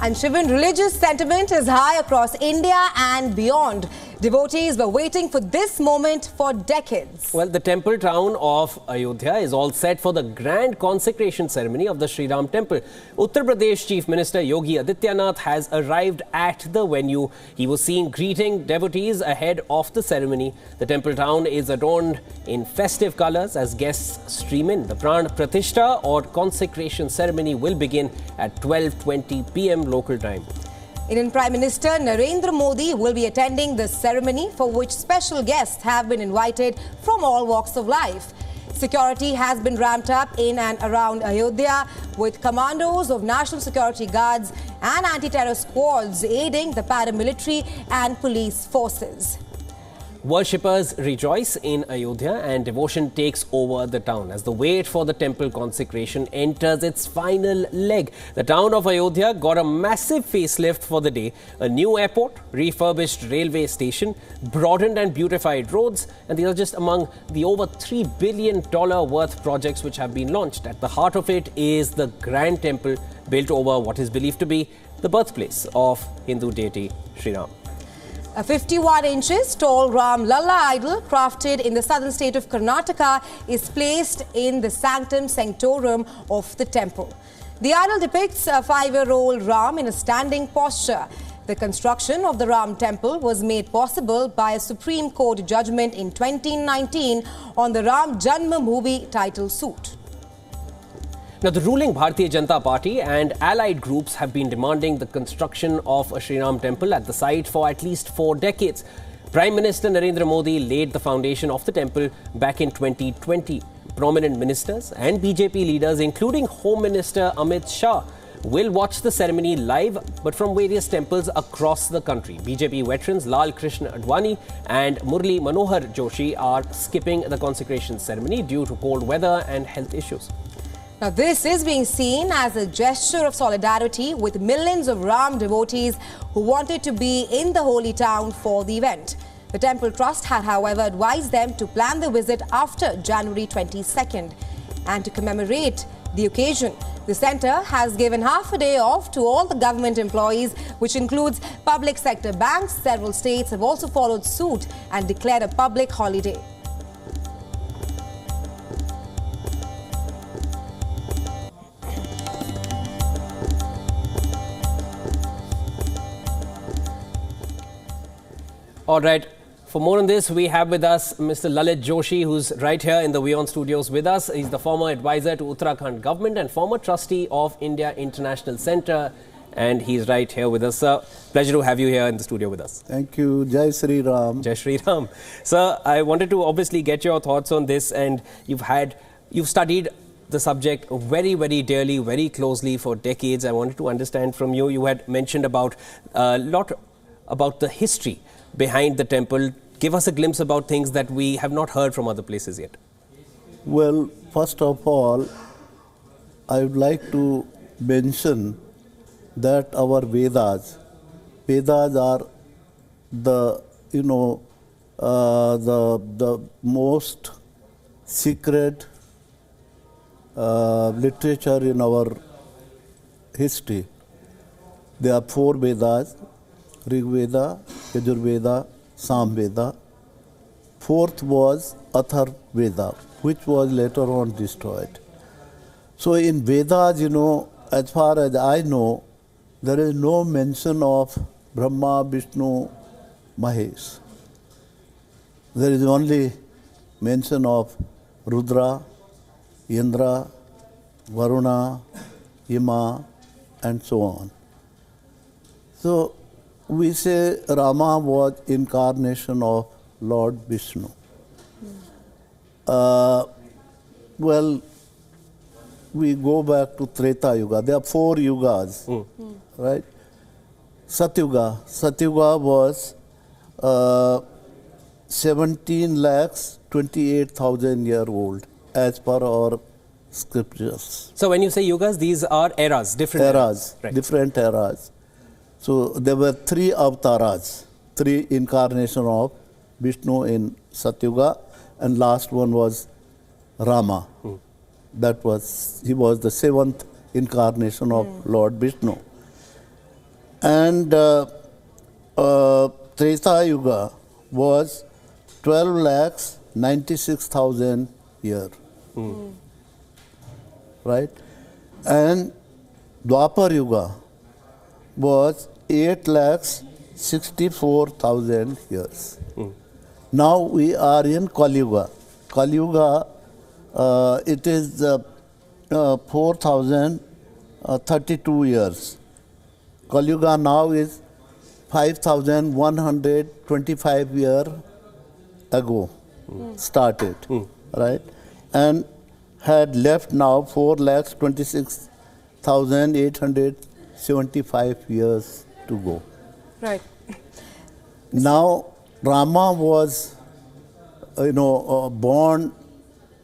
And Shivan, religious sentiment is high across India and beyond. Devotees were waiting for this moment for decades. Well, the temple town of Ayodhya is all set for the grand consecration ceremony of the Sri Ram temple. Uttar Pradesh Chief Minister Yogi Adityanath has arrived at the venue. He was seen greeting devotees ahead of the ceremony. The temple town is adorned in festive colors as guests stream in. The pran, pratishtha or consecration ceremony will begin at 12:20 p.m. local time. Indian Prime Minister Narendra Modi will be attending the ceremony, for which special guests have been invited from all walks of life. Security has been ramped up in and around Ayodhya, with commandos of National Security Guards and anti-terror squads aiding the paramilitary and police forces. Worshippers rejoice in Ayodhya and devotion takes over the town as the wait for the temple consecration enters its final leg. The town of Ayodhya got a massive facelift for the day. A new airport, refurbished railway station, broadened and beautified roads, and these are just among the over $3 billion worth projects which have been launched. At the heart of it is the grand temple built over what is believed to be the birthplace of Hindu deity Sri Ram. A 51 inches tall Ram Lalla idol crafted in the southern state of Karnataka is placed in the sanctum sanctorum of the temple. The idol depicts a 5-year-old Ram in a standing posture. The construction of the Ram temple was made possible by a Supreme Court judgment in 2019 on the Ram Janma movie title suit. Now, the ruling Bharatiya Janata Party and allied groups have been demanding the construction of a Sri Ram temple at the site for at least 4 decades. Prime Minister Narendra Modi laid the foundation of the temple back in 2020. Prominent ministers and BJP leaders, including Home Minister Amit Shah, will watch the ceremony live, but from various temples across the country. BJP veterans Lal Krishna Advani and Murli Manohar Joshi are skipping the consecration ceremony due to cold weather and health issues. Now, this is being seen as a gesture of solidarity with millions of Ram devotees who wanted to be in the holy town for the event. The Temple Trust had, however, advised them to plan the visit after January 22nd. And to commemorate the occasion, the centre has given half a day off to all the government employees, which includes public sector banks. Several states have also followed suit and declared a public holiday. All right. For more on this, we have with us Mr. Lalit Joshi, who's right here in the WION studios with us. He's the former advisor to Uttarakhand Government and former trustee of India International Centre. And he's right here with us, sir. Pleasure to have you here in the studio with us. Thank you. Jai Sri Ram. Jai Sri Ram. Sir, I wanted to obviously get your thoughts on this, and you've studied the subject very, very dearly, very closely for decades. I wanted to understand from you. You had mentioned about a lot about the history behind the temple. Give us a glimpse about things that we have not heard from other places yet. Well, first of all, I would like to mention that our Vedas are the the most secret literature in our history. There are 4 Vedas: Rig Veda, Yajur Veda, Sam Veda. 4th was Athar Veda, which was later on destroyed. So in Vedas, as far as I know, there is no mention of Brahma, Vishnu, Mahesh. There is only mention of Rudra, Indra, Varuna, Yama, and so on. So we say Rama was incarnation of Lord Vishnu. Well, we go back to Treta Yuga. There are 4 yugas, right? Satyuga. Satyuga was 17,28,000 years old, as per our scriptures. So when you say yugas, these are eras, different eras. Right. Different eras. So there were 3 avataras, 3 incarnations of Vishnu in Satyuga, and last one was Rama. He was the 7th incarnation of Lord Vishnu. And Treta Yuga was 12,96,000 year. Right? And Dwapar Yuga was 8,64,000 years. Now we are in Kali Yuga. Kali Yuga, it is 4,032 years. Kali Yuga now is 5,125 years ago started, right? And had left now 4,26,875 years to go. Right. Now Rama was, born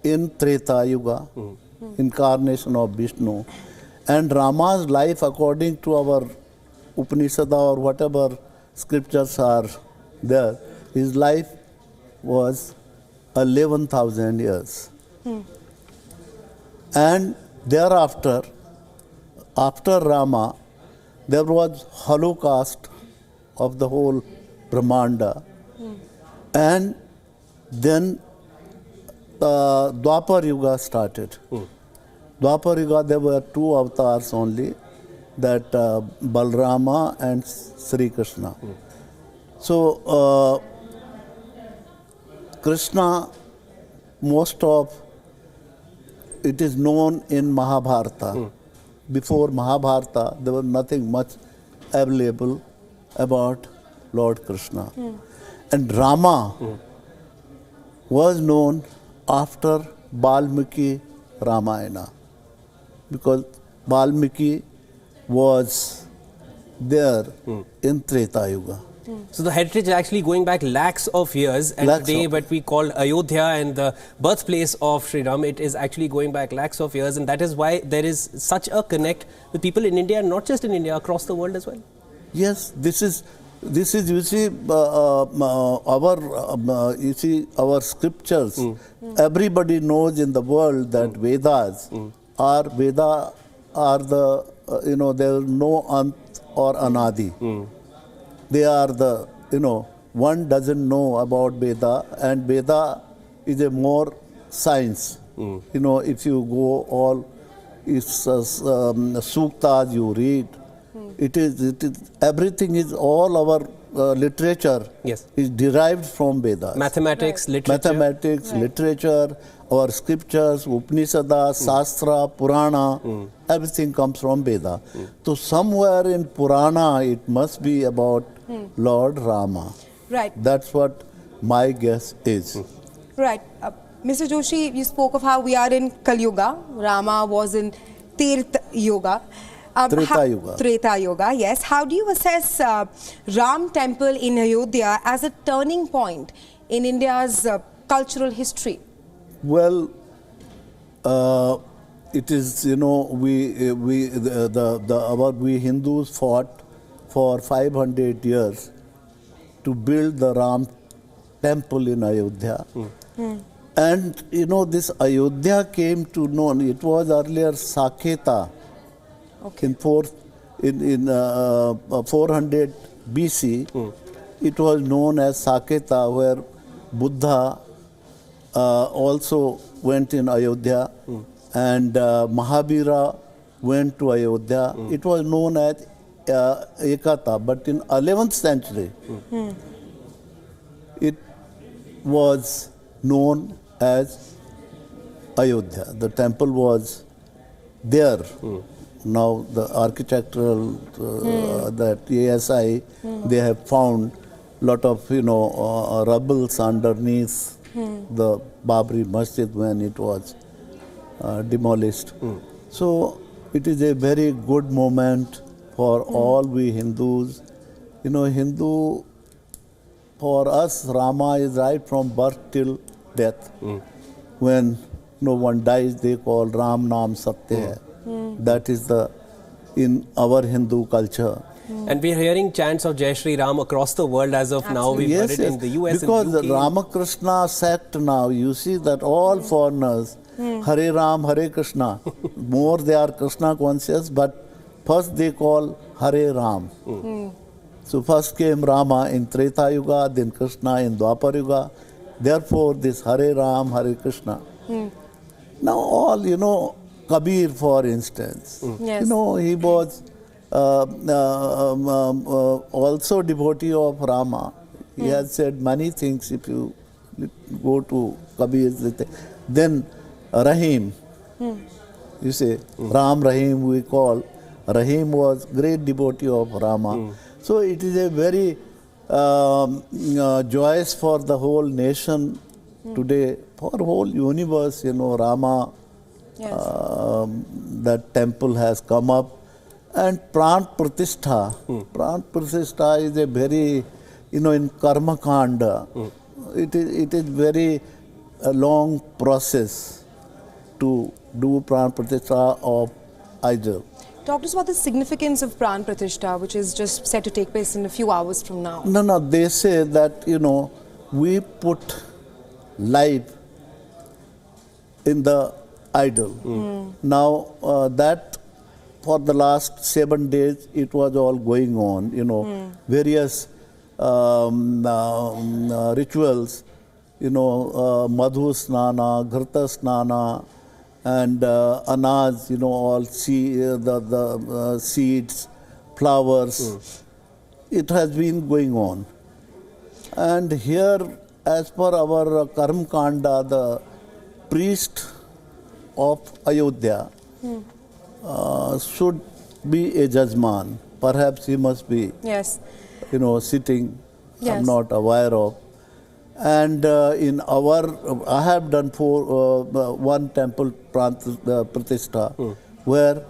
in Treta Yuga, incarnation of Vishnu, and Rama's life, according to our Upanishad or whatever scriptures are there, his life was 11,000 years. And thereafter, after Rama, there was holocaust of the whole Brahmanda. And then Dwapar Yuga started. Dwapar Yuga, there were two avatars only, that Balrama and Sri Krishna. So Krishna, most of it is known in Mahabharata. Before Mahabharata, there was nothing much available about Lord Krishna. And Rama was known after Valmiki Ramayana, because Valmiki was there in Treta Yuga. So the heritage is actually going back lakhs of years, and today what we call Ayodhya and the birthplace of Sri Ram, it is actually going back lakhs of years, and that is why there is such a connect with people in India, and not just in India, across the world as well. Yes, this is you see our scriptures. Everybody knows in the world that Vedas are the there is no Ant or Anadi. They are the, one doesn't know about Veda, and Veda is a more science. If you go all suktas you read, it is everything is all our literature is derived from Vedas. Mathematics, literature, our scriptures, Upanishads, Shastra, Purana, everything comes from Veda. So somewhere in Purana it must be about Lord Rama. Right. That's what my guess is. Right. Mr. Joshi, you spoke of how we are in Kali Yuga. Rama was in Tirtha Yuga. Treta Yuga, yes. How do you assess Ram Temple in Ayodhya as a turning point in India's cultural history? Well, it is, we Hindus fought for 500 years to build the Ram Temple in Ayodhya. And, this Ayodhya came to known, it was earlier Saketa. In 400 BC, it was known as Saketa, where Buddha also went in Ayodhya, and Mahavira went to Ayodhya. It was known as Ekata, but in 11th century, it was known as Ayodhya. The temple was there. Now the architectural, that ASI, they have found lot of rubbles underneath the Babri Masjid when it was demolished. So it is a very good moment for all we Hindus. Hindu, for us, Rama is right from birth till death. When no one dies, they call Ram Naam Satya Hai. That is in our Hindu culture. And we are hearing chants of Jai Shri Ram across the world as of now. We've heard it in the US because and the UK. The Ramakrishna sect now, you see that all foreigners, Hare Ram, Hare Krishna, more they are Krishna conscious, but first they call Hare Ram. So first came Rama in Treta Yuga, then Krishna in Dwapar Yuga. Therefore, this Hare Ram, Hare Krishna. Now all, Kabir, for instance, Yes. he was also devotee of Rama. He has said many things. If you go to Kabir, then Rahim, you say Ram Rahim we call. Rahim was great devotee of Rama. So it is a very joyous for the whole nation today, for whole universe, Rama, Yes. that temple has come up. And pran pratishtha. Pran pratishtha is a very, in karma kanda, it is very long process to do pran pratishtha of idol. Talk to us about the significance of pran pratishtha, which is just set to take place in a few hours from now. No, they say that, we put life in the idol. Now, that for the last 7 days, it was all going on, various rituals, madhu snana, ghrta snana, and anaz, all the seeds, flowers. It has been going on. And here, as per our Karma Kanda, the priest of Ayodhya should be a judgeman. Perhaps he must be, Yes. sitting. Yes. I'm not aware of. And in our, I have done one temple pratishtha, where,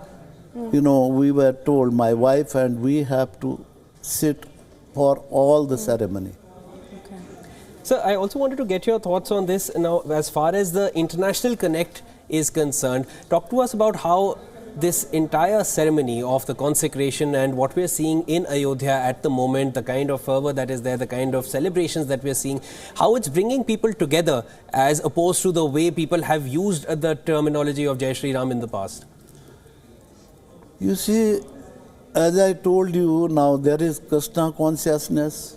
we were told, my wife and we have to sit for all the ceremony. Okay. Sir, I also wanted to get your thoughts on this. Now, as far as the international connect is concerned, talk to us about how this entire ceremony of the consecration and what we're seeing in Ayodhya at the moment, the kind of fervor that is there, the kind of celebrations that we're seeing, how it's bringing people together as opposed to the way people have used the terminology of Jai Shri Ram in the past. You see, as I told you, now there is Krishna consciousness.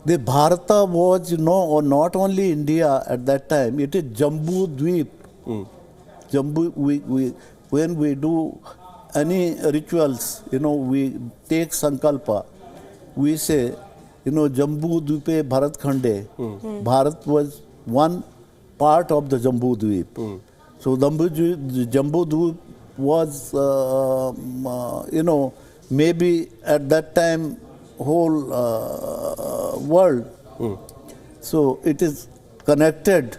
The Bharata was, not only India at that time, it is Jambu Dweep. Jambu, when we do any rituals, we take Sankalpa. We say, Jambu Dweepe Bharat Khande. Bharat was one part of the Jambu Dweep. So Jambu Dweep was, maybe at that time whole world. So it is connected.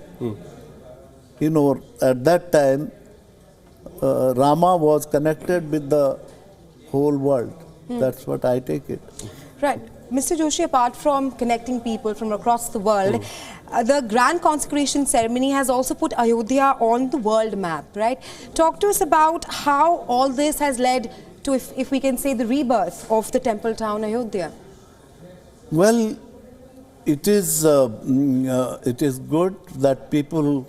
At that time, Rama was connected with the whole world. That's what I take it. Right. Mr. Joshi, apart from connecting people from across the world, the grand consecration ceremony has also put Ayodhya on the world map, right? Talk to us about how all this has led to, if we can say, the rebirth of the temple town Ayodhya. Well, it is good that people,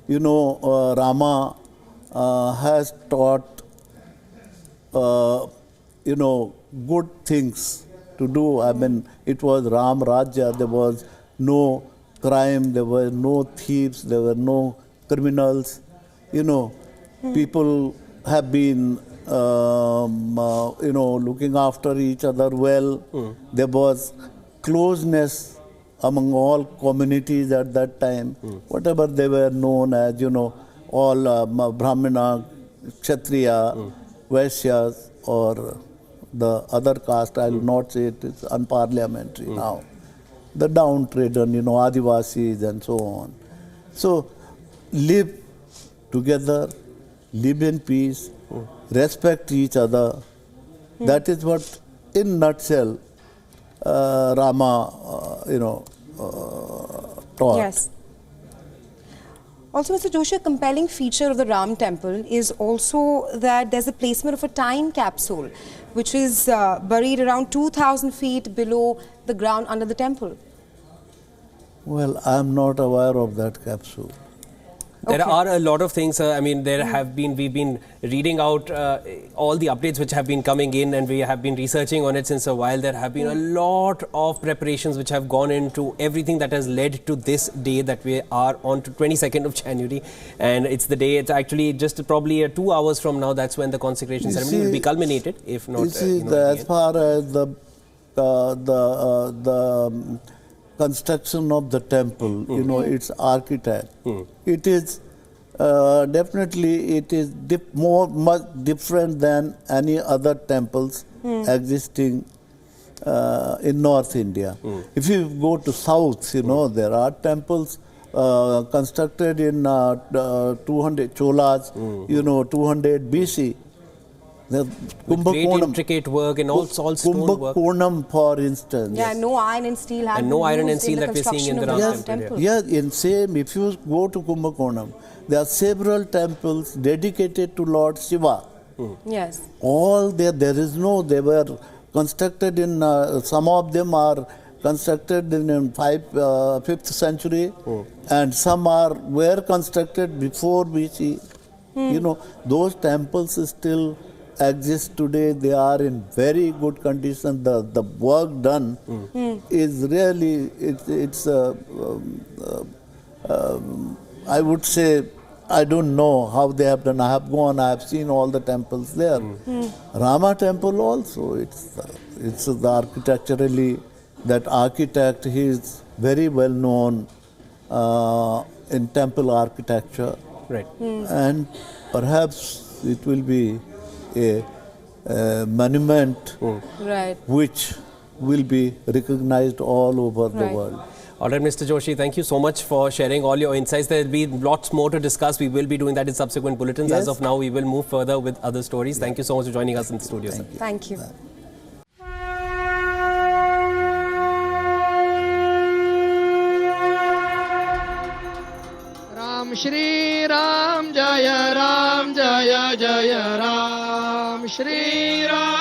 Rama has taught, good things to do. I mean, it was Ram Rajya. There was no crime. There were no thieves. There were no criminals. People have been, looking after each other well. There was closeness among all communities at that time. Whatever they were known as, all Brahmana, Kshatriya, Vaishyas, or the other caste, I will not say it is unparliamentary now. The downtrodden, Adivasis and so on. So, live together, live in peace, respect each other. That is what, in nutshell, Rama, taught. Yes. Also, Mr. Joshi, a compelling feature of the Ram temple is also that there's a placement of a time capsule, which is buried around 2,000 feet below the ground under the temple. Well, I am not aware of that capsule. There Okay. are a lot of things. I mean, we've been reading out all the updates which have been coming in, and we have been researching on it since a while. There have been a lot of preparations which have gone into everything that has led to this day that we are on to 22nd of January. And it's the day, it's actually just probably 2 hours from now, that's when the consecration ceremony will be culminated, if not. You see, as far as the construction of the temple, its architect, it is definitely much different than any other temples existing in North India. If you go to South, there are temples constructed in 200 Cholas, 200 BC. Great intricate work and all stone work. Kumbhakonam, for instance. Yeah, no iron and steel had And no iron and steel that we're seeing in the Ram temple. Yes, if you go to Kumbhakonam, there are several temples dedicated to Lord Shiva. Yes. All there is no, they were constructed in, some of them are constructed in 5th century, and some were constructed before BC. Those temples still exist today. They are in very good condition. The work done is really, I would say, I don't know how they have done. I have seen all the temples there. Rama temple also, it's the architecturally, that architect, he is very well known in temple architecture. Right. And perhaps it will be a monument which will be recognized all over the world. All right, Mr. Joshi, thank you so much for sharing all your insights. There will be lots more to discuss. We will be doing that in subsequent bulletins. Yes. As of now, we will move further with other stories. Thank you so much for joining us in the studio, sir. Thank you. Shri Ram Jaya Ram Jaya Jaya Ram Shri Ram